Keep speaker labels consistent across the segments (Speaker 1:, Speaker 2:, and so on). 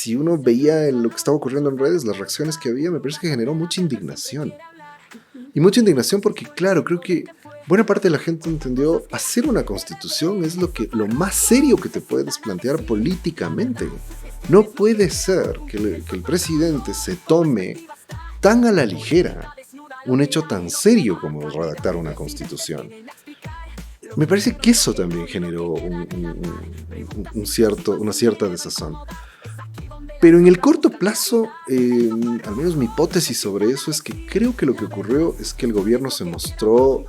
Speaker 1: si uno veía lo que estaba ocurriendo en redes, las reacciones que había, me parece que generó mucha indignación. Y mucha indignación porque, claro, creo que buena parte de la gente entendió hacer una constitución es lo más serio que te puedes plantear políticamente. No puede ser que el presidente se tome tan a la ligera un hecho tan serio como redactar una constitución. Me parece que eso también generó una cierta desazón. Pero en el corto plazo, al menos mi hipótesis sobre eso es que creo que lo que ocurrió es que el gobierno se mostró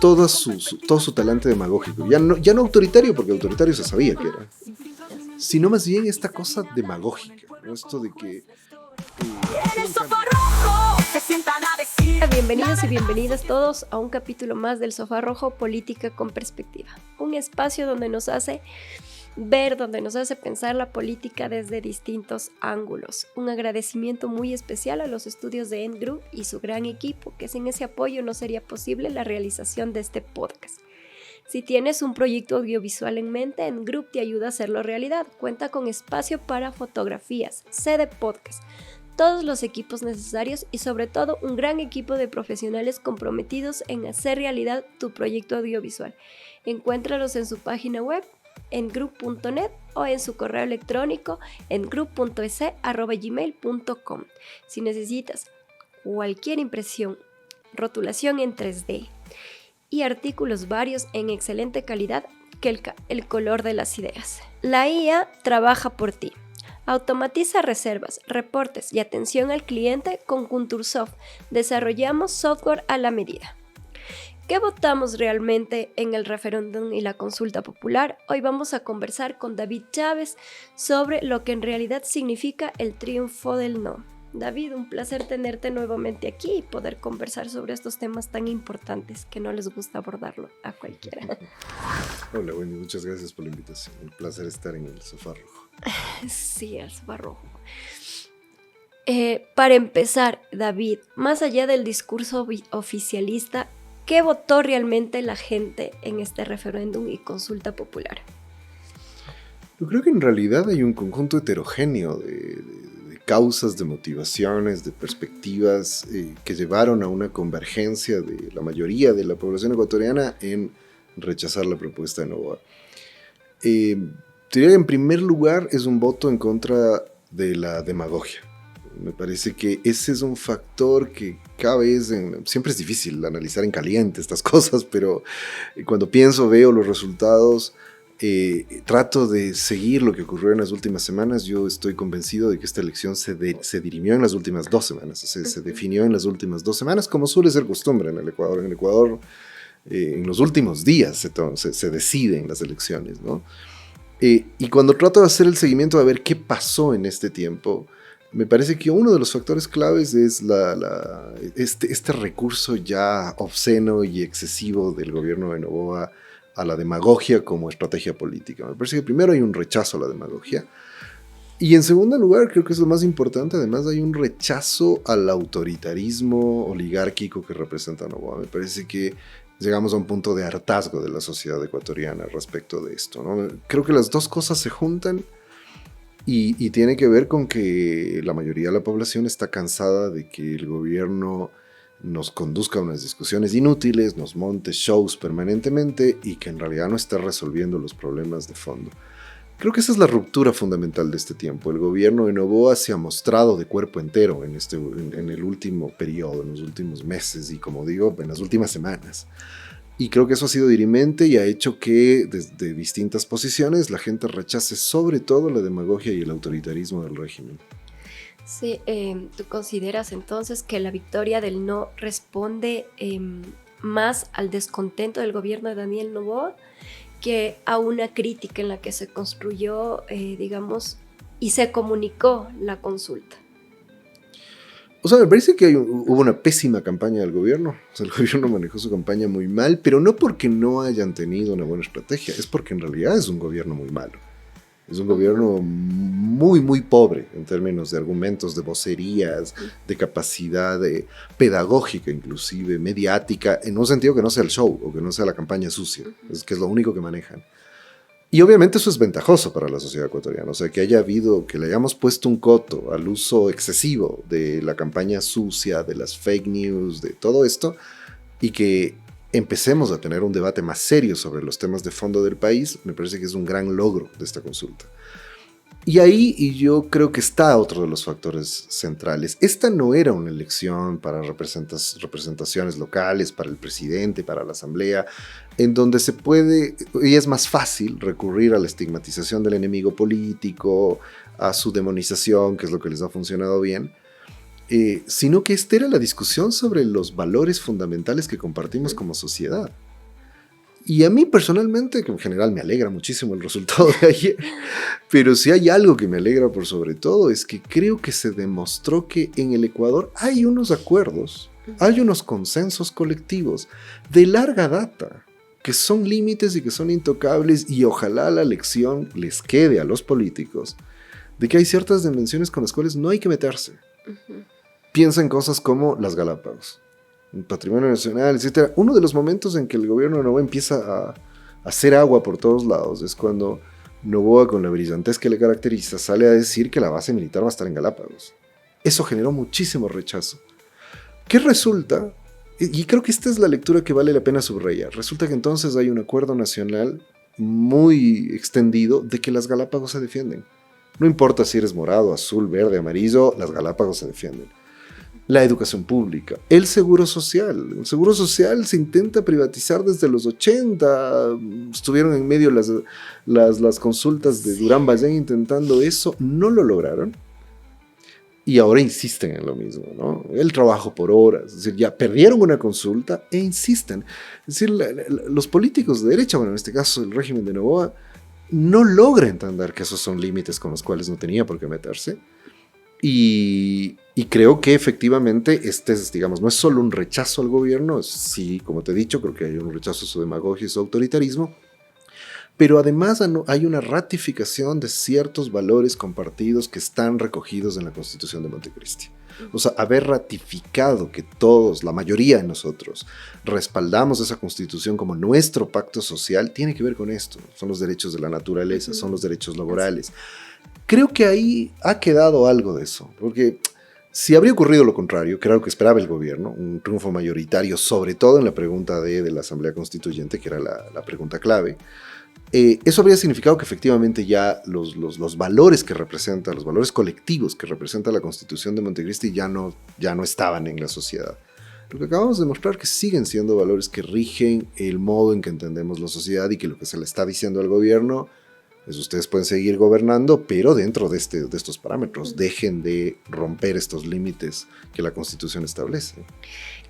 Speaker 1: todo su talante demagógico. Ya no autoritario, porque autoritario se sabía que era, sino más bien esta cosa demagógica, ¿no? Esto de que...
Speaker 2: Bienvenidos y bienvenidas todos a un capítulo más del Sofá Rojo, Política con Perspectiva. Un espacio donde nos hace pensar la política desde distintos ángulos. Un agradecimiento muy especial a los estudios de End Group y su gran equipo, que sin ese apoyo no sería posible la realización de este podcast. Si tienes un proyecto audiovisual en mente, End Group te ayuda a hacerlo realidad. Cuenta con espacio para fotografías, sede podcast, todos los equipos necesarios y sobre todo un gran equipo de profesionales comprometidos en hacer realidad tu proyecto audiovisual. Encuéntralos en su página web endgroup.net o en su correo electrónico endgroup.es@gmail.com. Si necesitas cualquier impresión, rotulación en 3D y artículos varios en excelente calidad, que el color de las ideas. La IA trabaja por ti. Automatiza reservas, reportes y atención al cliente con Contoursoft. Desarrollamos software a la medida. ¿Qué votamos realmente en el referéndum y la consulta popular? Hoy vamos a conversar con David Chávez sobre lo que en realidad significa el triunfo del no. David, un placer tenerte nuevamente aquí y poder conversar sobre estos temas tan importantes que no les gusta abordarlo a cualquiera.
Speaker 1: Hola, Wendy, muchas gracias por la invitación. Un placer estar en el Sofá Rojo.
Speaker 2: Sí, el Sofá Rojo. Para empezar, David, más allá del discurso oficialista, ¿qué votó realmente la gente en este referéndum y consulta popular?
Speaker 1: Yo creo que en realidad hay un conjunto heterogéneo de causas, de motivaciones, de perspectivas que llevaron a una convergencia de la mayoría de la población ecuatoriana en rechazar la propuesta de Noboa. Diría que en primer lugar es un voto en contra de la demagogia. Me parece que ese es un factor que cada vez, siempre es difícil analizar en caliente estas cosas, pero cuando veo los resultados, trato de seguir lo que ocurrió en las últimas semanas. Yo estoy convencido de que esta elección se dirimió en las últimas 2 semanas, o sea, se definió en las últimas 2 semanas, como suele ser costumbre en el Ecuador. En el Ecuador, en los últimos días se deciden las elecciones, ¿no? Y cuando trato de hacer el seguimiento a ver qué pasó en este tiempo, me parece que uno de los factores claves es este recurso ya obsceno y excesivo del gobierno de Noboa a la demagogia como estrategia política. Me parece que primero hay un rechazo a la demagogia y en segundo lugar, creo que es lo más importante, además hay un rechazo al autoritarismo oligárquico que representa Noboa. Me parece que llegamos a un punto de hartazgo de la sociedad ecuatoriana respecto de esto, ¿no? Creo que las dos cosas se juntan y tiene que ver con que la mayoría de la población está cansada de que el gobierno nos conduzca a unas discusiones inútiles, nos monte shows permanentemente y que en realidad no está resolviendo los problemas de fondo. Creo que esa es la ruptura fundamental de este tiempo. El gobierno de Noboa se ha mostrado de cuerpo entero en el último periodo, en los últimos meses y, como digo, en las últimas semanas. Y creo que eso ha sido dirimente y ha hecho que desde distintas posiciones la gente rechace sobre todo la demagogia y el autoritarismo del régimen.
Speaker 2: Sí, ¿tú consideras entonces que la victoria del no responde más al descontento del gobierno de Daniel Noboa que a una crítica en la que se construyó, digamos, y se comunicó la consulta?
Speaker 1: O sea, me parece que hubo una pésima campaña del gobierno. O sea, el gobierno manejó su campaña muy mal, pero no porque no hayan tenido una buena estrategia, es porque en realidad es un gobierno muy malo. Es un gobierno muy, muy pobre en términos de argumentos, de vocerías, de capacidad pedagógica, inclusive mediática, en un sentido que no sea el show o que no sea la campaña sucia, es que es lo único que manejan. Y obviamente eso es ventajoso para la sociedad ecuatoriana, o sea, que le hayamos puesto un coto al uso excesivo de la campaña sucia, de las fake news, de todo esto, y que empecemos a tener un debate más serio sobre los temas de fondo del país, me parece que es un gran logro de esta consulta. Y yo creo que está otro de los factores centrales. Esta no era una elección para representaciones locales, para el presidente, para la asamblea, en donde y es más fácil recurrir a la estigmatización del enemigo político, a su demonización, que es lo que les ha funcionado bien, sino que esta era la discusión sobre los valores fundamentales que compartimos como sociedad. Y a mí personalmente, que en general me alegra muchísimo el resultado de ayer, pero si hay algo que me alegra por sobre todo es que creo que se demostró que en el Ecuador hay unos acuerdos, hay unos consensos colectivos de larga data, que son límites y que son intocables, y ojalá la lección les quede a los políticos de que hay ciertas dimensiones con las cuales no hay que meterse. Piensa en cosas como las Galápagos, el patrimonio nacional, etc. Uno de los momentos en que el gobierno de Novoa empieza a hacer agua por todos lados es cuando Novoa, con la brillantez que le caracteriza, sale a decir que la base militar va a estar en Galápagos. Eso generó muchísimo rechazo. ¿Qué resulta? Y creo que esta es la lectura que vale la pena subrayar. Resulta que entonces hay un acuerdo nacional muy extendido de que las Galápagos se defienden. No importa si eres morado, azul, verde, amarillo, las Galápagos se defienden. La educación pública, el seguro social. El seguro social se intenta privatizar desde los 80. Estuvieron en medio las consultas de Durán Ballén intentando eso. No lo lograron. Y ahora insisten en lo mismo, ¿no? El trabajo por horas. Es decir, ya perdieron una consulta e insisten. Es decir, los políticos de derecha, bueno, en este caso el régimen de Novoa, no logra entender que esos son límites con los cuales no tenía por qué meterse. Y creo que efectivamente digamos, no es solo un rechazo al gobierno, sí, como te he dicho, creo que hay un rechazo a su demagogia y su autoritarismo, pero además hay una ratificación de ciertos valores compartidos que están recogidos en la Constitución de Montecristi. O sea, haber ratificado que todos, la mayoría de nosotros, respaldamos esa Constitución como nuestro pacto social, tiene que ver con esto. Son los derechos de la naturaleza, son los derechos laborales. Creo que ahí ha quedado algo de eso, porque si habría ocurrido lo contrario, que era lo que esperaba el gobierno, un triunfo mayoritario, sobre todo en la pregunta de la Asamblea Constituyente, que era la pregunta clave, eso habría significado que efectivamente ya los valores que representa, los valores colectivos que representa la Constitución de Montecristi ya no estaban en la sociedad. Lo que acabamos de mostrar que siguen siendo valores que rigen el modo en que entendemos la sociedad, y que lo que se le está diciendo al gobierno es: ustedes pueden seguir gobernando, pero dentro de estos parámetros. Dejen de romper estos límites que la Constitución establece.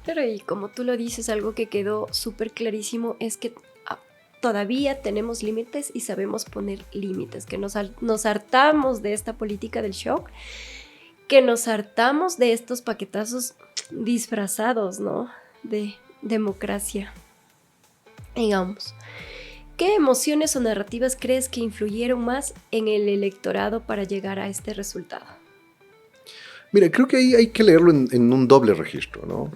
Speaker 2: Claro, y como tú lo dices, algo que quedó súper clarísimo es que todavía tenemos límites y sabemos poner límites, que nos hartamos de esta política del shock, que nos hartamos de estos paquetazos disfrazados, ¿no?, de democracia. Digamos, ¿qué emociones o narrativas crees que influyeron más en el electorado para llegar a este resultado?
Speaker 1: Mira, creo que ahí hay que leerlo en un doble registro, ¿no?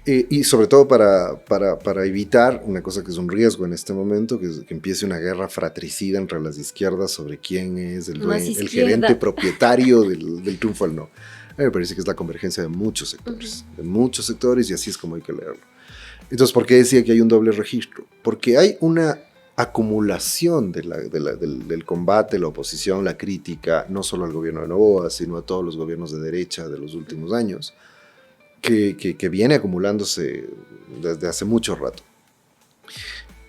Speaker 1: Y sobre todo para evitar una cosa que es un riesgo en este momento, que empiece una guerra fratricida entre las izquierdas sobre quién es el gerente propietario del triunfo al no. A mí me parece que es la convergencia de muchos sectores, y así es como hay que leerlo. Entonces, ¿por qué decía que hay un doble registro? Porque hay una acumulación del combate, la oposición, la crítica, no solo al gobierno de Novoa, sino a todos los gobiernos de derecha de los últimos años, que viene acumulándose desde hace mucho rato.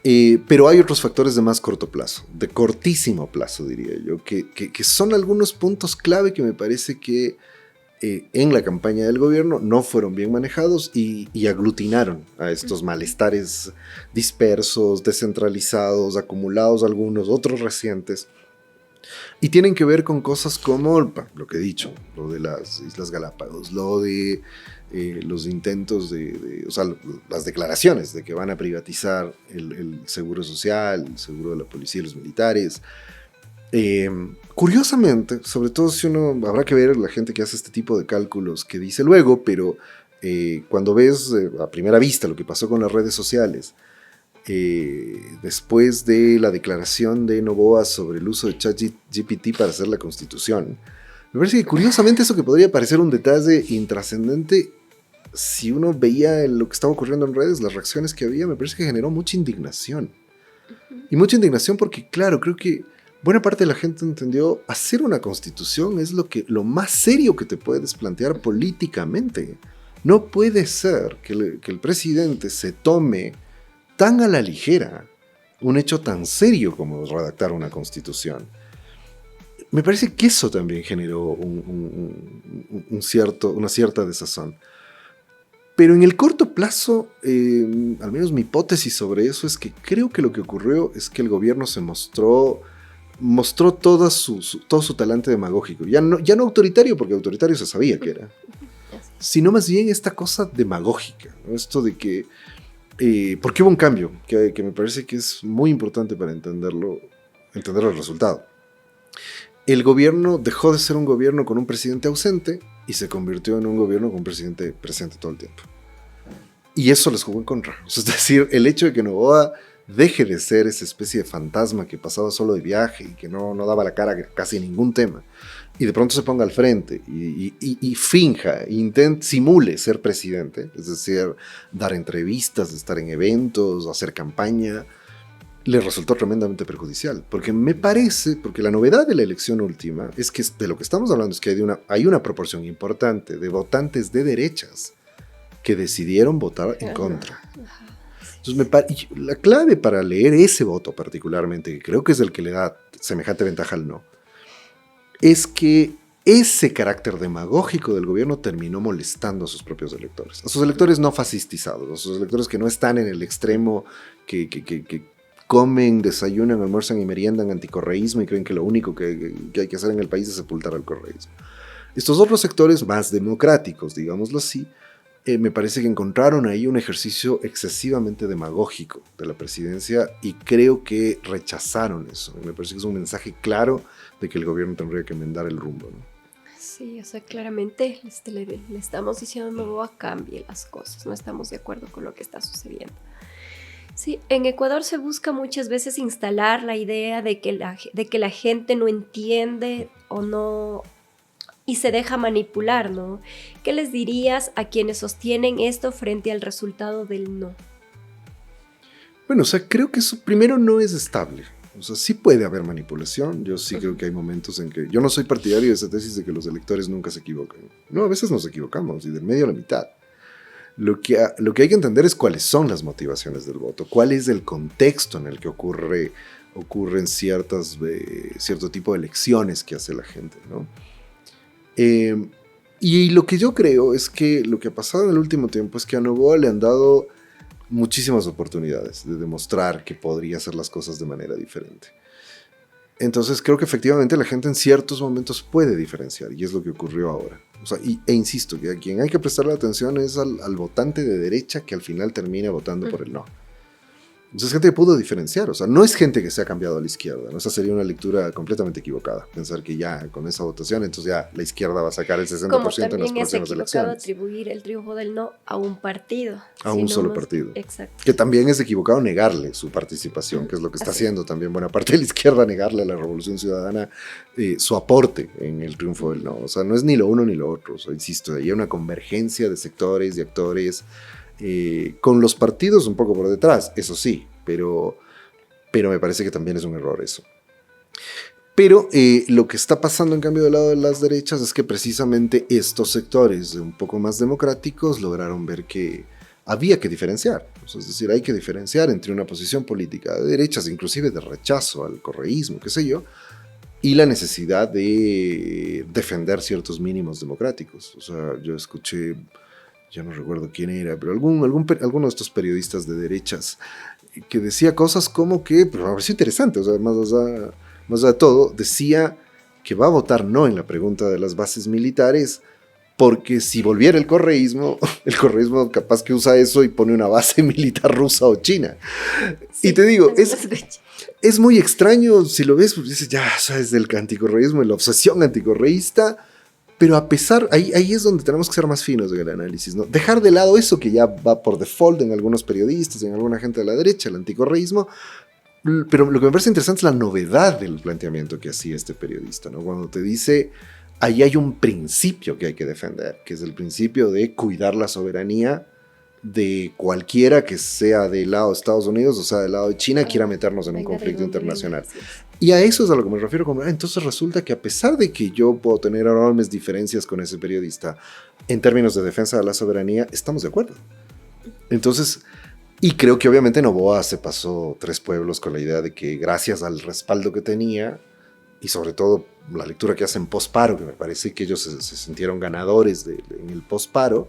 Speaker 1: Pero hay otros factores de más corto plazo, de cortísimo plazo, diría yo, que son algunos puntos clave que me parece que en la campaña del gobierno no fueron bien manejados y aglutinaron a estos malestares dispersos, descentralizados, acumulados algunos, otros recientes. Y tienen que ver con cosas como lo que he dicho, lo de las Islas Galápagos, lo de los intentos o sea, las declaraciones de que van a privatizar el seguro social, el seguro de la policía y los militares. Curiosamente, sobre todo si habrá que ver la gente que hace este tipo de cálculos que dice luego, pero cuando ves a primera vista lo que pasó con las redes sociales, después de la declaración de Noboa sobre el uso de ChatGPT para hacer la Constitución. Me parece que curiosamente eso que podría parecer un detalle intrascendente, si uno veía lo que estaba ocurriendo en redes, las reacciones que había, me parece que generó mucha indignación. Y mucha indignación porque, claro, creo que buena parte de la gente entendió hacer una constitución es lo más serio que te puedes plantear políticamente. No puede ser que el presidente se tome tan a la ligera un hecho tan serio como redactar una constitución. Me parece que eso también generó una cierta desazón. Pero en el corto plazo, al menos mi hipótesis sobre eso es que creo que lo que ocurrió es que el gobierno se mostró todo su talante demagógico. Ya no autoritario, porque autoritario se sabía que era, sino más bien esta cosa demagógica, ¿no? Esto de que, porque hubo un cambio que me parece que es muy importante para entender el resultado. El gobierno dejó de ser un gobierno con un presidente ausente y se convirtió en un gobierno con un presidente presente todo el tiempo. Y eso les jugó en contra. O sea, es decir, el hecho de que Noboa deje de ser esa especie de fantasma que pasaba solo de viaje y que no daba la cara a casi ningún tema, y de pronto se ponga al frente y finja, simule ser presidente, es decir, dar entrevistas, estar en eventos, hacer campaña, le resultó tremendamente perjudicial, porque me parece, porque la novedad de la elección última es que de lo que estamos hablando es que hay una proporción importante de votantes de derechas que decidieron votar en contra. Entonces, la clave para leer ese voto particularmente, que creo que es el que le da semejante ventaja al no, es que ese carácter demagógico del gobierno terminó molestando a sus propios electores. A sus electores no fascistizados, a sus electores que no están en el extremo que comen, desayunan, almuerzan y meriendan anticorreísmo y creen que lo único que hay que hacer en el país es sepultar al correísmo. Estos otros sectores más democráticos, digámoslo así, me parece que encontraron ahí un ejercicio excesivamente demagógico de la presidencia y creo que rechazaron eso. Me parece que es un mensaje claro de que el gobierno tendría que enmendar el rumbo, ¿no?
Speaker 2: Sí, o sea, claramente le estamos diciendo Noboa cambie las cosas, no estamos de acuerdo con lo que está sucediendo. Sí, en Ecuador se busca muchas veces instalar la idea de que la gente no entiende o no y se deja manipular, ¿no? ¿Qué les dirías a quienes sostienen esto frente al resultado del no?
Speaker 1: Bueno, o sea, creo que eso primero no es estable. O sea, sí puede haber manipulación. Yo sí creo que hay momentos en que... Yo no soy partidario de esa tesis de que los electores nunca se equivocan. No, a veces nos equivocamos y del medio a la mitad. Lo que hay que entender es cuáles son las motivaciones del voto, cuál es el contexto en el que ocurren cierto tipo de elecciones que hace la gente, ¿no? Y lo que yo creo es que lo que ha pasado en el último tiempo es que a Noboa le han dado muchísimas oportunidades de demostrar que podría hacer las cosas de manera diferente. Entonces creo que efectivamente la gente en ciertos momentos puede diferenciar y es lo que ocurrió ahora. O sea, insisto, que a quien hay que prestarle atención es al votante de derecha que al final termina votando por el no. Entonces gente que pudo diferenciar, o sea, no es gente que se ha cambiado a la izquierda, ¿no? Esa sería una lectura completamente equivocada, pensar que ya con esa votación entonces ya la izquierda va a sacar el 60% en las próximas elecciones.
Speaker 2: Como también es equivocado atribuir el triunfo del no a un partido.
Speaker 1: A un solo partido.
Speaker 2: Exacto.
Speaker 1: Que también es equivocado negarle su participación, que es lo que está haciendo también buena parte de la izquierda, negarle a la Revolución Ciudadana su aporte en el triunfo del no. O sea, no es ni lo uno ni lo otro, o sea, insisto, hay una convergencia de sectores y actores con los partidos un poco por detrás, eso sí, pero me parece que también es un error eso. Pero lo que está pasando en cambio del lado de las derechas es que precisamente estos sectores un poco más democráticos lograron ver que había que diferenciar. O sea, es decir, hay que diferenciar entre una posición política de derechas, inclusive de rechazo al correísmo, qué sé yo, y la necesidad de defender ciertos mínimos democráticos. O sea, yo escuché, ya no recuerdo quién era, pero alguno de estos periodistas de derechas que decía cosas como que, pero me pareció interesante, o sea, más allá de todo, decía que va a votar no en la pregunta de las bases militares, porque si volviera el correísmo capaz que usa eso y pone una base militar rusa o china. Sí, y te digo, es muy extraño, si lo ves, pues dices, ya, sabes, del anticorreísmo, de la obsesión anticorreísta, Pero a pesar, ahí es donde tenemos que ser más finos en el análisis, ¿no? Dejar de lado eso que ya va por default en algunos periodistas, en alguna gente de la derecha, el anticorreísmo, pero lo que me parece interesante es la novedad del planteamiento que hacía este periodista, ¿no? Cuando te dice, ahí hay un principio que hay que defender, que es el principio de cuidar la soberanía de cualquiera que sea del lado de Estados Unidos o sea del lado de China, quiera meternos en un conflicto internacional. Y a eso es a lo que me refiero. Entonces resulta que a pesar de que yo puedo tener enormes diferencias con ese periodista en términos de defensa de la soberanía, estamos de acuerdo. Entonces, y creo que obviamente Noboa se pasó 3 pueblos con la idea de que gracias al respaldo que tenía, y sobre todo la lectura que hacen post-paro, que me parece que ellos se sintieron ganadores en el post-paro,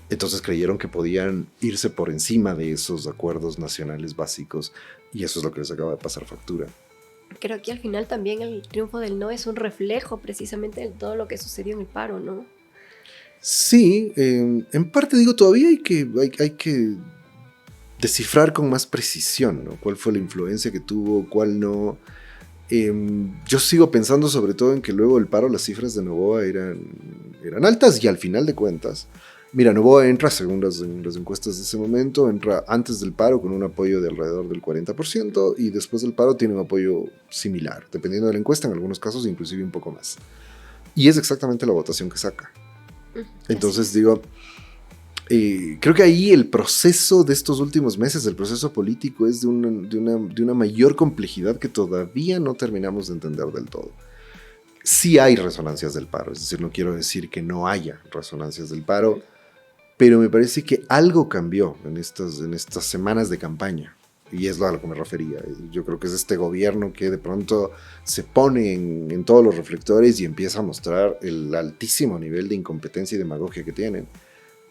Speaker 1: entonces creyeron que podían irse por encima de esos acuerdos nacionales básicos, y eso es lo que les acaba de pasar factura.
Speaker 2: Creo que al final también el triunfo del no es un reflejo precisamente de todo lo que sucedió en el paro, ¿no?
Speaker 1: Sí, en parte digo, todavía hay que descifrar con más precisión, ¿no? ¿Cuál fue la influencia que tuvo, cuál no? Yo sigo pensando sobre todo en que luego del paro las cifras de Noboa eran altas, y al final de cuentas, mira, Noboa entra, según las encuestas de ese momento, entra antes del paro con un apoyo de alrededor del 40%, y después del paro tiene un apoyo similar, dependiendo de la encuesta, en algunos casos inclusive un poco más. Y es exactamente la votación que saca. Entonces digo, creo que ahí el proceso de estos últimos meses, el proceso político, es de una mayor complejidad que todavía no terminamos de entender del todo. Sí hay resonancias del paro, es decir, no quiero decir que no haya resonancias del paro, pero me parece que algo cambió en estas semanas de campaña, y es a lo que me refería. Yo creo que es este gobierno que de pronto se pone en todos los reflectores y empieza a mostrar el altísimo nivel de incompetencia y demagogia que tienen,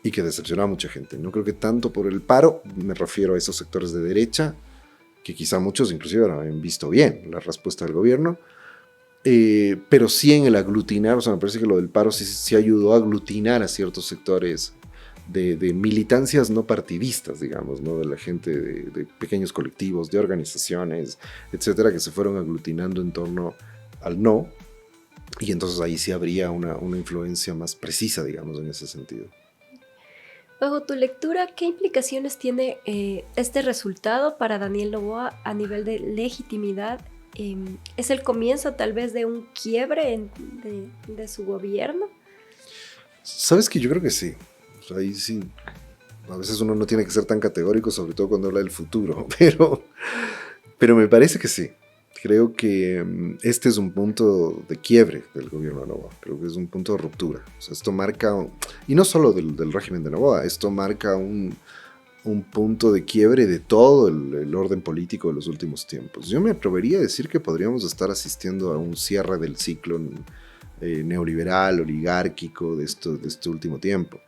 Speaker 1: y que decepciona a mucha gente. No creo que tanto por el paro, me refiero a esos sectores de derecha, que quizá muchos inclusive no han visto bien la respuesta del gobierno, pero sí en el aglutinar. O sea, me parece que lo del paro sí ayudó a aglutinar a ciertos sectores de militancias no partidistas, digamos, ¿no? De la gente de pequeños colectivos, de organizaciones, etcétera, que se fueron aglutinando en torno al no, y entonces ahí sí habría una influencia más precisa, digamos, en ese sentido.
Speaker 2: Bajo tu lectura, ¿qué implicaciones tiene este resultado para Daniel Noboa a nivel de legitimidad? ¿Es el comienzo tal vez de un quiebre de su gobierno?
Speaker 1: ¿Sabes qué? Yo creo que sí. O sea, ahí sí. A veces uno no tiene que ser tan categórico, sobre todo cuando habla del futuro, pero me parece que sí. Creo que este es un punto de quiebre del gobierno de Noboa. Creo que es un punto de ruptura. O sea, esto marca, y no solo del régimen de Noboa, esto marca un punto de quiebre de todo el orden político de los últimos tiempos. Yo me atrevería a decir que podríamos estar asistiendo a un cierre del ciclo neoliberal, oligárquico de este último tiempo.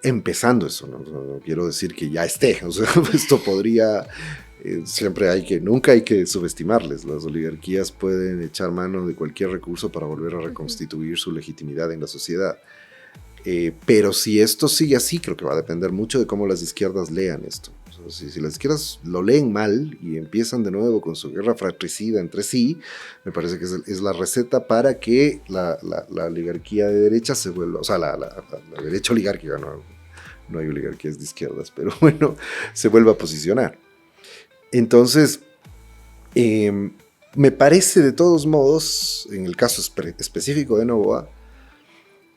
Speaker 1: Empezando eso, ¿no? No quiero decir que ya esté. O sea, esto podría... nunca hay que subestimarles. Las oligarquías pueden echar mano de cualquier recurso para volver a reconstituir su legitimidad en la sociedad. Pero si esto sigue así, creo que va a depender mucho de cómo las izquierdas lean esto. O sea, si las izquierdas lo leen mal y empiezan de nuevo con su guerra fratricida entre sí, me parece que es la receta para que la oligarquía de derecha se vuelva, o sea, la derecha oligárquica, no hay oligarquías de izquierdas, pero bueno, se vuelva a posicionar. Entonces, me parece de todos modos, en el caso específico de Noboa,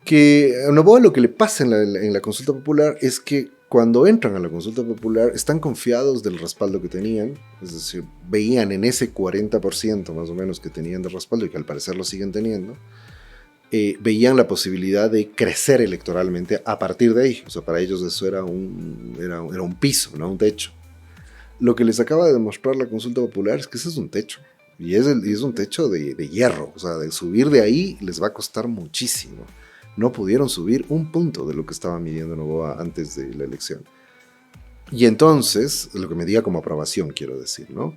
Speaker 1: que a Noboa lo que le pasa en la consulta popular es que cuando entran a la consulta popular están confiados del respaldo que tenían, es decir, veían en ese 40% más o menos que tenían de respaldo, y que al parecer lo siguen teniendo, veían la posibilidad de crecer electoralmente a partir de ahí. O sea, para ellos eso era un piso, no un techo. Lo que les acaba de demostrar la consulta popular es que ese es un techo, y es un techo de hierro. O sea, de subir de ahí les va a costar muchísimo. No pudieron subir un punto de lo que estaba midiendo Noboa antes de la elección. Y entonces, lo que medía como aprobación, quiero decir, ¿no?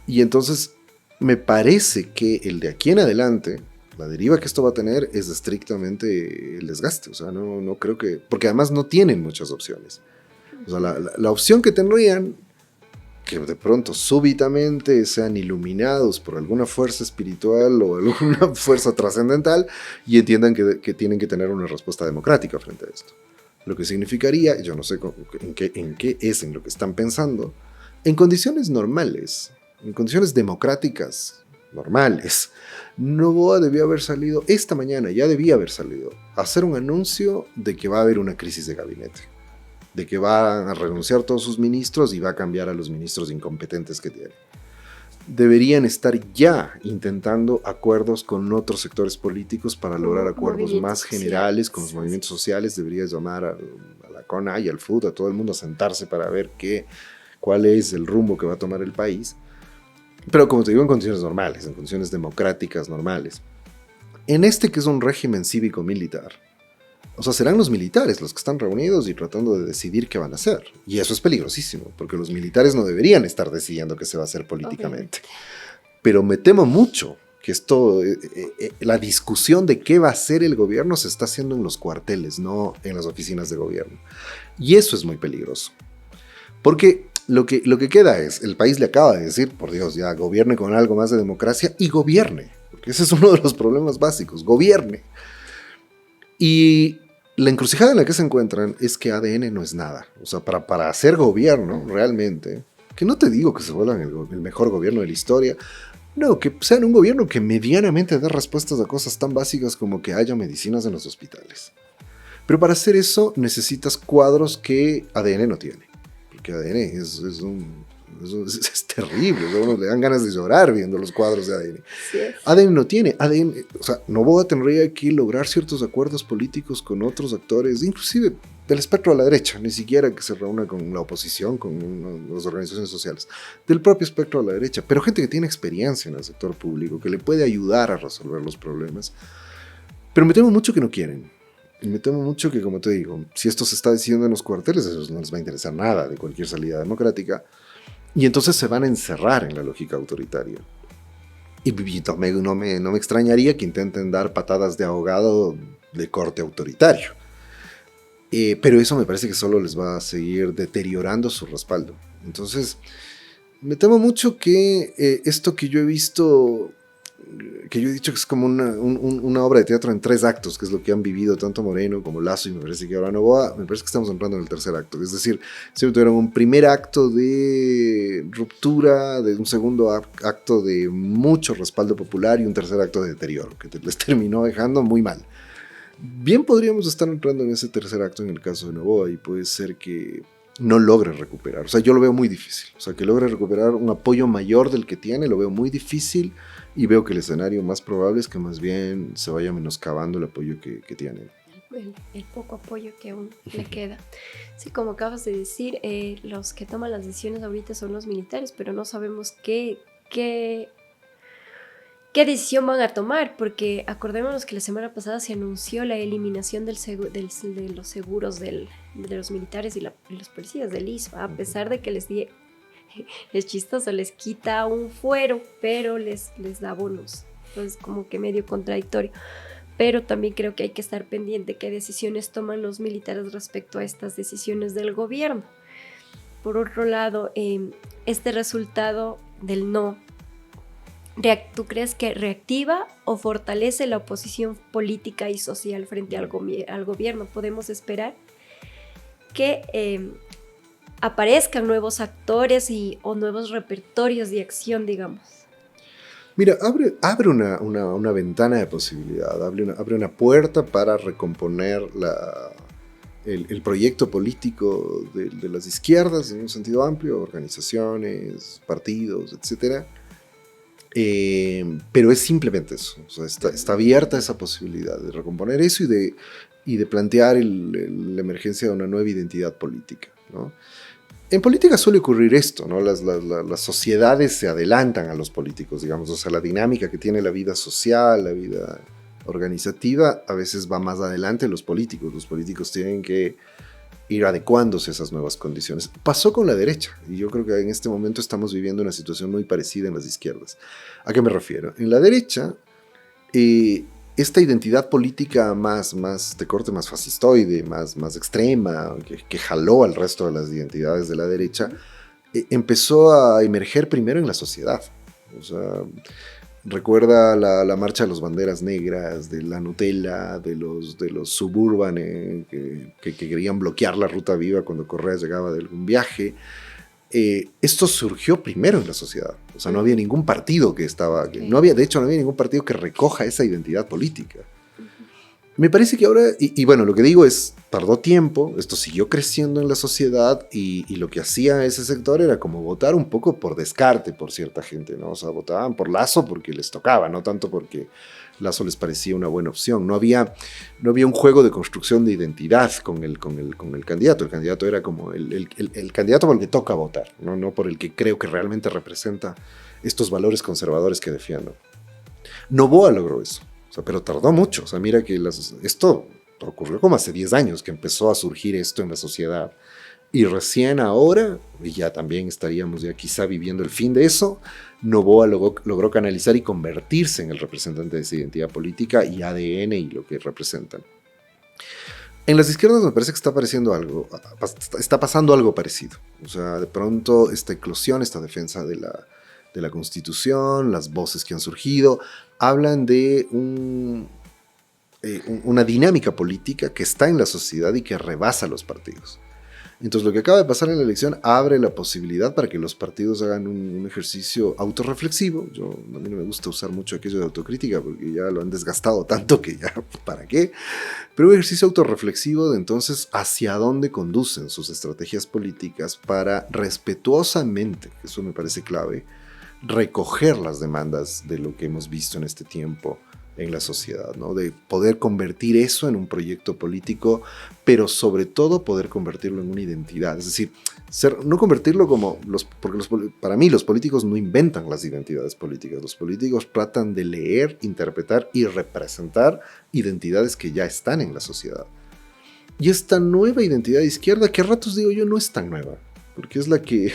Speaker 1: Y entonces, me parece que el de aquí en adelante, la deriva que esto va a tener es estrictamente el desgaste. O sea, no creo que... Porque además no tienen muchas opciones. O sea, la opción que tendrían que de pronto súbitamente sean iluminados por alguna fuerza espiritual o alguna fuerza trascendental y entiendan que tienen que tener una respuesta democrática frente a esto. Lo que significaría, yo no sé en qué es en lo que están pensando, en condiciones normales, en condiciones democráticas normales, Noboa debió haber salido esta mañana, ya debía haber salido, a hacer un anuncio de que va a haber una crisis de gabinete, de que van a renunciar todos sus ministros y va a cambiar a los ministros incompetentes que tiene. Deberían estar ya intentando acuerdos con otros sectores políticos para lograr acuerdos más generales con los movimientos sociales. Debería llamar a la CONA y al FUT, a todo el mundo a sentarse para ver cuál es el rumbo que va a tomar el país. Pero como te digo, en condiciones normales, en condiciones democráticas normales. En este que es un régimen cívico-militar, o sea, serán los militares los que están reunidos y tratando de decidir qué van a hacer. Y eso es peligrosísimo, porque los militares no deberían estar decidiendo qué se va a hacer políticamente. Pero me temo mucho que esto, la discusión de qué va a hacer el gobierno se está haciendo en los cuarteles, no en las oficinas de gobierno. Y eso es muy peligroso. Porque lo que queda es, el país le acaba de decir, por Dios, ya gobierne con algo más de democracia y gobierne. Porque ese es uno de los problemas básicos, gobierne. Y la encrucijada en la que se encuentran es que ADN no es nada. O sea, para hacer gobierno realmente, que no te digo que se vuelvan el mejor gobierno de la historia, no, que sean un gobierno que medianamente dé respuestas a cosas tan básicas como que haya medicinas en los hospitales. Pero para hacer eso necesitas cuadros que ADN no tiene. Porque ADN es terrible, a uno le dan ganas de llorar viendo los cuadros de ADN. Sí. ADN no tiene, o sea, Noboa tendría que lograr ciertos acuerdos políticos con otros actores, inclusive del espectro de la derecha, ni siquiera que se reúna con la oposición, con las organizaciones sociales, del propio espectro de la derecha, pero gente que tiene experiencia en el sector público, que le puede ayudar a resolver los problemas. Pero me temo mucho que no quieren. Y me temo mucho que, como te digo, si esto se está decidiendo en los cuarteles, a ellos no les va a interesar nada de cualquier salida democrática. Y entonces se van a encerrar en la lógica autoritaria. Y no me extrañaría que intenten dar patadas de ahogado de corte autoritario. Pero eso me parece que solo les va a seguir deteriorando su respaldo. Entonces, me temo mucho que esto que yo he visto, que yo he dicho que es como una obra de teatro en 3 actos, que es lo que han vivido tanto Moreno como Lasso y me parece que ahora Noboa, me parece que estamos entrando en el tercer acto. Es decir, siempre tuvieron un primer acto de ruptura, de un segundo acto de mucho respaldo popular y un tercer acto de deterioro, que les terminó dejando muy mal. Bien podríamos estar entrando en ese tercer acto en el caso de Noboa y puede ser que no logre recuperar. O sea, yo lo veo muy difícil. O sea, que logre recuperar un apoyo mayor del que tiene, lo veo muy difícil. Y veo que el escenario más probable es que más bien se vaya menoscabando el apoyo que tienen.
Speaker 2: El poco apoyo que aún le queda. Sí, como acabas de decir, los que toman las decisiones ahorita son los militares, pero no sabemos qué decisión van a tomar, porque acordémonos que la semana pasada se anunció la eliminación de los seguros de los militares y los policías del ISPA, a pesar de que es chistoso, les quita un fuero, pero les da bonos. Entonces, como que medio contradictorio. Pero también creo que hay que estar pendiente qué decisiones toman los militares respecto a estas decisiones del gobierno. Por otro lado, este resultado del no, ¿tú crees que reactiva o fortalece la oposición política y social frente al gobierno? ¿Podemos esperar que aparezcan nuevos actores o nuevos repertorios de acción, digamos?
Speaker 1: Mira, abre una ventana de posibilidad, abre una puerta para recomponer el proyecto político de las izquierdas en un sentido amplio, organizaciones, partidos, etc. Pero es simplemente eso, o sea, está abierta esa posibilidad de recomponer eso y de plantear la emergencia de una nueva identidad política, ¿no? En política suele ocurrir esto, ¿no? Las sociedades se adelantan a los políticos, digamos, o sea, la dinámica que tiene la vida social, la vida organizativa, a veces va más adelante los políticos. Los políticos tienen que ir adecuándose a esas nuevas condiciones. Pasó con la derecha, y yo creo que en este momento estamos viviendo una situación muy parecida en las izquierdas. ¿A qué me refiero? En la derecha, esta identidad política más de corte más fascistoide, más extrema, que jaló al resto de las identidades de la derecha, empezó a emerger primero en la sociedad. O sea, recuerda la marcha de las banderas negras, de la Nutella, de los Suburban que querían bloquear la ruta viva cuando Correa llegaba de algún viaje. Esto surgió primero en la sociedad. O sea, no había ningún partido que estaba... de hecho, no había ningún partido que recoja esa identidad política. Me parece que ahora, y bueno, lo que digo es, tardó tiempo, esto siguió creciendo en la sociedad y lo que hacía ese sector era como votar un poco por descarte por cierta gente, ¿no? O sea, votaban por Lasso porque les tocaba, no tanto porque Lasso les parecía una buena opción. No había un juego de construcción de identidad con el candidato. El candidato era como el candidato por el que toca votar, no por el que creo que realmente representa estos valores conservadores que defiendo. Noboa logró eso. O sea, pero tardó mucho. O sea, mira que esto ocurrió como hace 10 años que empezó a surgir esto en la sociedad. Y recién ahora, y ya también estaríamos ya quizá viviendo el fin de eso, Noboa logró canalizar y convertirse en el representante de esa identidad política y ADN y lo que representan. En las izquierdas me parece que está pasando algo parecido. O sea, de pronto esta eclosión, esta defensa de la Constitución, las voces que han surgido, hablan de una dinámica política que está en la sociedad y que rebasa los partidos. Entonces, lo que acaba de pasar en la elección abre la posibilidad para que los partidos hagan un ejercicio autorreflexivo. A mí no me gusta usar mucho aquello de autocrítica porque ya lo han desgastado tanto que ya, ¿para qué? Pero un ejercicio autorreflexivo de entonces hacia dónde conducen sus estrategias políticas para respetuosamente, eso me parece clave, recoger las demandas de lo que hemos visto en este tiempo en la sociedad, ¿no? De poder convertir eso en un proyecto político, pero sobre todo poder convertirlo en una identidad. Es decir, no convertirlo porque para mí los políticos no inventan las identidades políticas. Los políticos tratan de leer, interpretar y representar identidades que ya están en la sociedad. Y esta nueva identidad de izquierda, que a ratos digo yo, no es tan nueva, porque es la que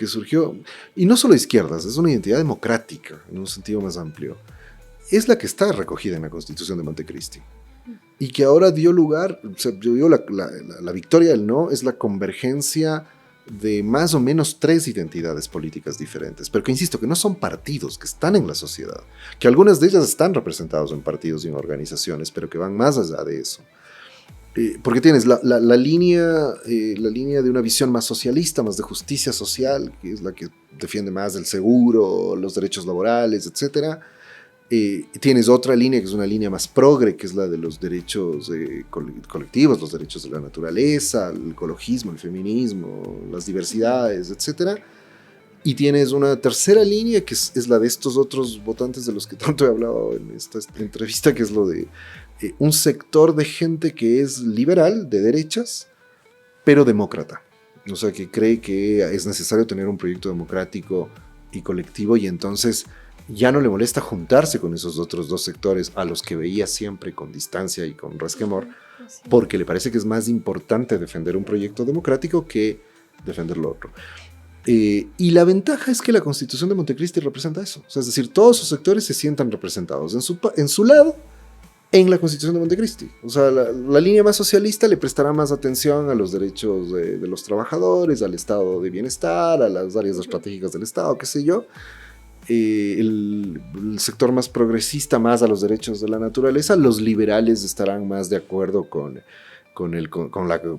Speaker 1: surgió, y no solo de izquierdas, es una identidad democrática, en un sentido más amplio. Es la que está recogida en la Constitución de Montecristi, y que ahora dio lugar, o sea, yo digo, la victoria del no es la convergencia de más o menos 3 identidades políticas diferentes, pero que insisto, que no son partidos, que están en la sociedad, que algunas de ellas están representadas en partidos y en organizaciones, pero que van más allá de eso. Porque tienes la línea de una visión más socialista, más de justicia social, que es la que defiende más el seguro, los derechos laborales, etc. Tienes otra línea que es una línea más progre, que es la de los derechos colectivos, los derechos de la naturaleza, el ecologismo, el feminismo, las diversidades, etc. Y tienes una tercera línea que es la de estos otros votantes de los que tanto he hablado en esta entrevista, que es lo de un sector de gente que es liberal, de derechas, pero demócrata. O sea, que cree que es necesario tener un proyecto democrático y colectivo, y entonces ya no le molesta juntarse con esos otros 2 sectores a los que veía siempre con distancia y con resquemor, porque le parece que es más importante defender un proyecto democrático que defender lo otro. Y la ventaja es que la Constitución de Montecristi representa eso. O sea, es decir, todos sus sectores se sientan representados en su lado en la Constitución de Montecristi. O sea, la línea más socialista le prestará más atención a los derechos de los trabajadores, al estado de bienestar, a las áreas estratégicas del Estado, qué sé yo. El sector más progresista más a los derechos de la naturaleza. Los liberales estarán más de acuerdo con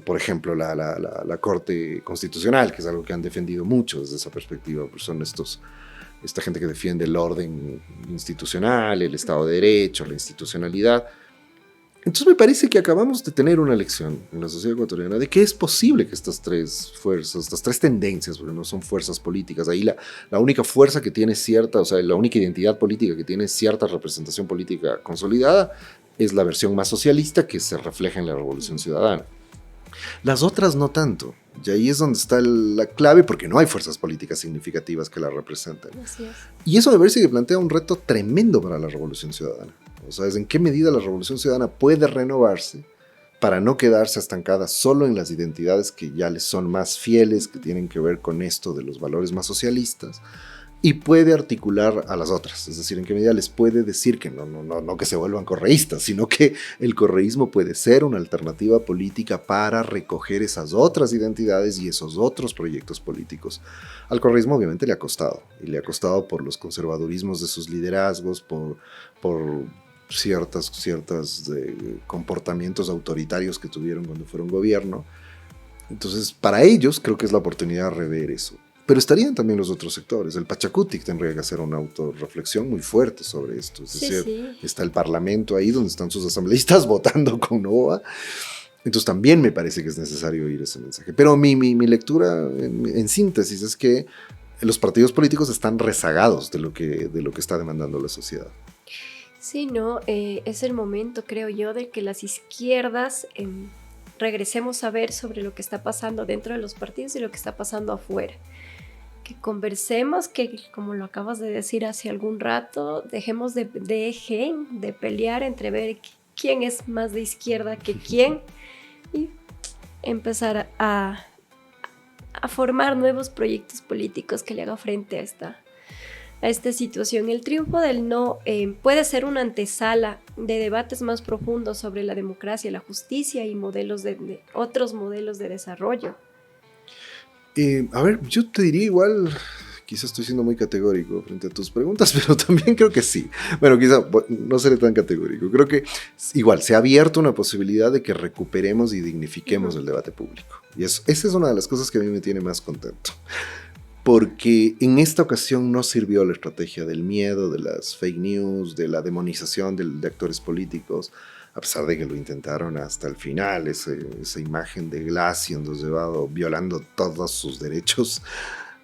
Speaker 1: por ejemplo, la Corte Constitucional, que es algo que han defendido mucho desde esa perspectiva, pues son esta gente que defiende el orden institucional, el Estado de Derecho, la institucionalidad. Entonces me parece que acabamos de tener una lección en la sociedad ecuatoriana de que es posible que estas 3 fuerzas, estas 3 tendencias, porque no son fuerzas políticas, ahí la única fuerza que tiene cierta, o sea, la única identidad política que tiene cierta representación política consolidada es la versión más socialista que se refleja en la Revolución Ciudadana. Las otras no tanto. Y ahí es donde está la clave, porque no hay fuerzas políticas significativas que la representen.
Speaker 2: Así es.
Speaker 1: Y eso me parece que plantea un reto tremendo para la Revolución Ciudadana. O sea, es en qué medida la Revolución Ciudadana puede renovarse para no quedarse estancada solo en las identidades que ya les son más fieles, que tienen que ver con esto de los valores más socialistas, y puede articular a las otras, es decir, en qué medida les puede decir que no que se vuelvan correístas, sino que el correísmo puede ser una alternativa política para recoger esas otras identidades y esos otros proyectos políticos. Al correísmo obviamente le ha costado, y le ha costado por los conservadurismos de sus liderazgos, por ciertos comportamientos autoritarios que tuvieron cuando fueron gobierno. Entonces, para ellos creo que es la oportunidad de rever eso. Pero estarían también los otros sectores. El Pachacutic tendría que hacer una autorreflexión muy fuerte sobre esto. Es decir, está el Parlamento ahí donde están sus asambleístas votando con Novoa. Entonces también me parece que es necesario oír ese mensaje. Pero mi lectura en síntesis es que los partidos políticos están rezagados de lo que está demandando la sociedad.
Speaker 2: Sí, no, es el momento, creo yo, de que las izquierdas regresemos a ver sobre lo que está pasando dentro de los partidos y lo que está pasando afuera. Que conversemos, que como lo acabas de decir hace algún rato, dejemos de pelear entre ver quién es más de izquierda que quién y empezar a formar nuevos proyectos políticos que le hagan frente a esta situación. El triunfo del no puede ser una antesala de debates más profundos sobre la democracia, la justicia y otros modelos de desarrollo.
Speaker 1: A ver, yo te diría igual, quizás estoy siendo muy categórico frente a tus preguntas, pero también creo que sí. Bueno, quizás no seré tan categórico. Creo que igual se ha abierto una posibilidad de que recuperemos y dignifiquemos el debate público. Y esa es una de las cosas que a mí me tiene más contento. Porque en esta ocasión no sirvió la estrategia del miedo, de las fake news, de la demonización de actores políticos, a pesar de que lo intentaron hasta el final, esa imagen de Glass siendo llevado, violando todos sus derechos,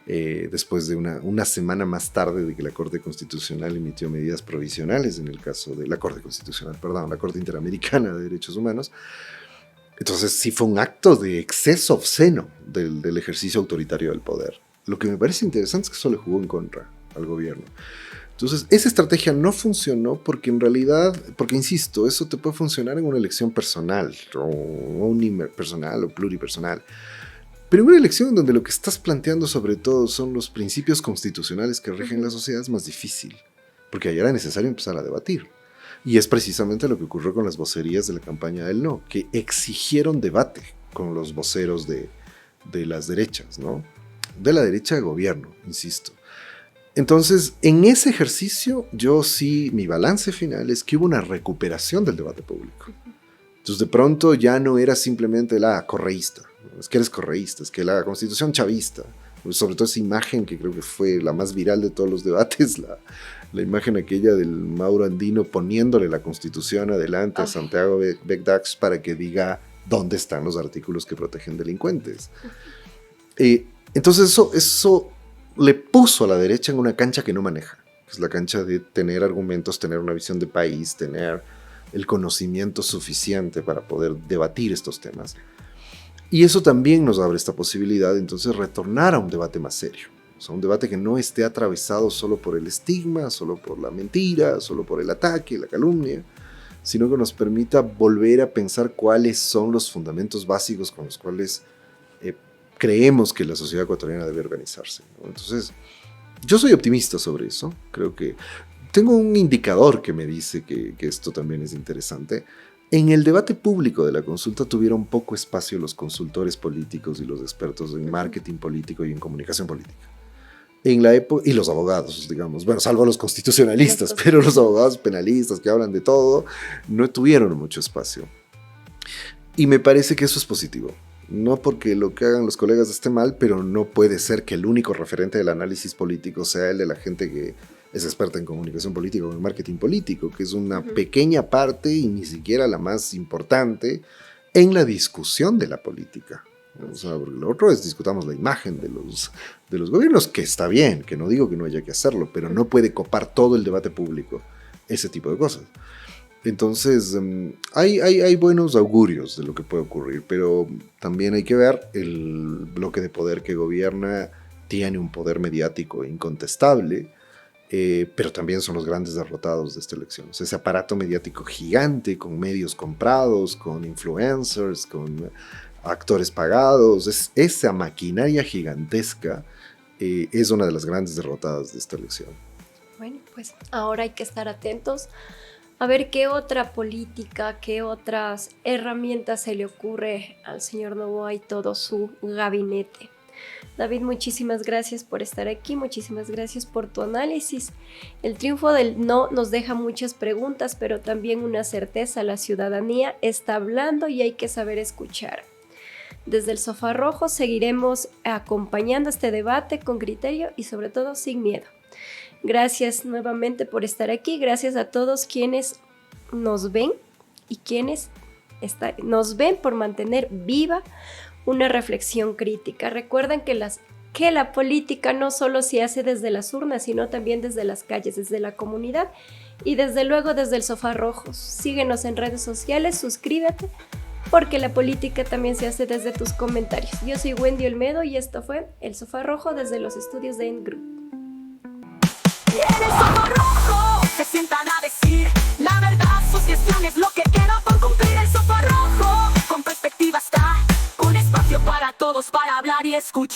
Speaker 1: después de una semana más tarde de que la Corte Constitucional emitió medidas provisionales en el caso de la Corte Interamericana de Derechos Humanos. Entonces sí fue un acto de exceso obsceno del ejercicio autoritario del poder. Lo que me parece interesante es que eso le jugó en contra al gobierno. Entonces, esa estrategia no funcionó porque en realidad, porque insisto, eso te puede funcionar en una elección personal, o unipersonal o pluripersonal. Pero en una elección donde lo que estás planteando sobre todo son los principios constitucionales que rigen la sociedad es más difícil, porque ahí era necesario empezar a debatir. Y es precisamente lo que ocurrió con las vocerías de la campaña del no, que exigieron debate con los voceros de las derechas, ¿no? De la derecha de gobierno, insisto. Entonces, en ese ejercicio, yo sí, mi balance final es que hubo una recuperación del debate público. Entonces, de pronto ya no era simplemente la correísta, es que eres correísta, es que la constitución chavista, sobre todo esa imagen que creo que fue la más viral de todos los debates, la imagen aquella del Mauro Andino poniéndole la constitución adelante a Santiago Begdax para que diga dónde están los artículos que protegen delincuentes. Entonces eso le puso a la derecha en una cancha que no maneja, que es la cancha de tener argumentos, tener una visión de país, tener el conocimiento suficiente para poder debatir estos temas. Y eso también nos abre esta posibilidad de entonces retornar a un debate más serio. O sea, un debate que no esté atravesado solo por el estigma, solo por la mentira, solo por el ataque, la calumnia, sino que nos permita volver a pensar cuáles son los fundamentos básicos con los cuales creemos que la sociedad ecuatoriana debe organizarse, ¿no? Entonces, yo soy optimista sobre eso. Creo que tengo un indicador que me dice que esto también es interesante. En el debate público de la consulta tuvieron poco espacio los consultores políticos y los expertos en marketing político y en comunicación política. En la época, y los abogados, digamos, bueno, salvo los constitucionalistas, pero los abogados penalistas que hablan de todo, no tuvieron mucho espacio. Y me parece que eso es positivo. No porque lo que hagan los colegas esté mal, pero no puede ser que el único referente del análisis político sea el de la gente que es experta en comunicación política o en marketing político, que es una pequeña parte y ni siquiera la más importante en la discusión de la política. O sea, porque lo otro es discutamos la imagen de los gobiernos, que está bien, que no digo que no haya que hacerlo, pero no puede copar todo el debate público ese tipo de cosas. Entonces, hay buenos augurios de lo que puede ocurrir, pero también hay que ver el bloque de poder que gobierna tiene un poder mediático incontestable, pero también son los grandes derrotados de esta elección. O sea, ese aparato mediático gigante con medios comprados, con influencers, con actores pagados, esa maquinaria gigantesca es una de las grandes derrotadas de esta elección.
Speaker 2: Bueno, pues ahora hay que estar atentos a ver qué otra política, qué otras herramientas se le ocurre al señor Noboa y todo su gabinete. David, muchísimas gracias por estar aquí, muchísimas gracias por tu análisis. El triunfo del no nos deja muchas preguntas, pero también una certeza. La ciudadanía está hablando y hay que saber escuchar. Desde el Sofá Rojo seguiremos acompañando este debate con criterio y sobre todo sin miedo. Gracias nuevamente por estar aquí, gracias a todos quienes nos ven y quienes nos ven por mantener viva una reflexión crítica. Recuerden que la política no solo se hace desde las urnas, sino también desde las calles, desde la comunidad y desde luego desde el Sofá Rojo. Síguenos en redes sociales, suscríbete, porque la política también se hace desde tus comentarios. Yo soy Wendy Olmedo y esto fue El Sofá Rojo desde los estudios de End Group.
Speaker 3: Y en el Sofá Rojo se sientan a decir la verdad, su gestión es lo que queda por cumplir. El Sofá Rojo con perspectiva está, un espacio para todos para hablar y escuchar.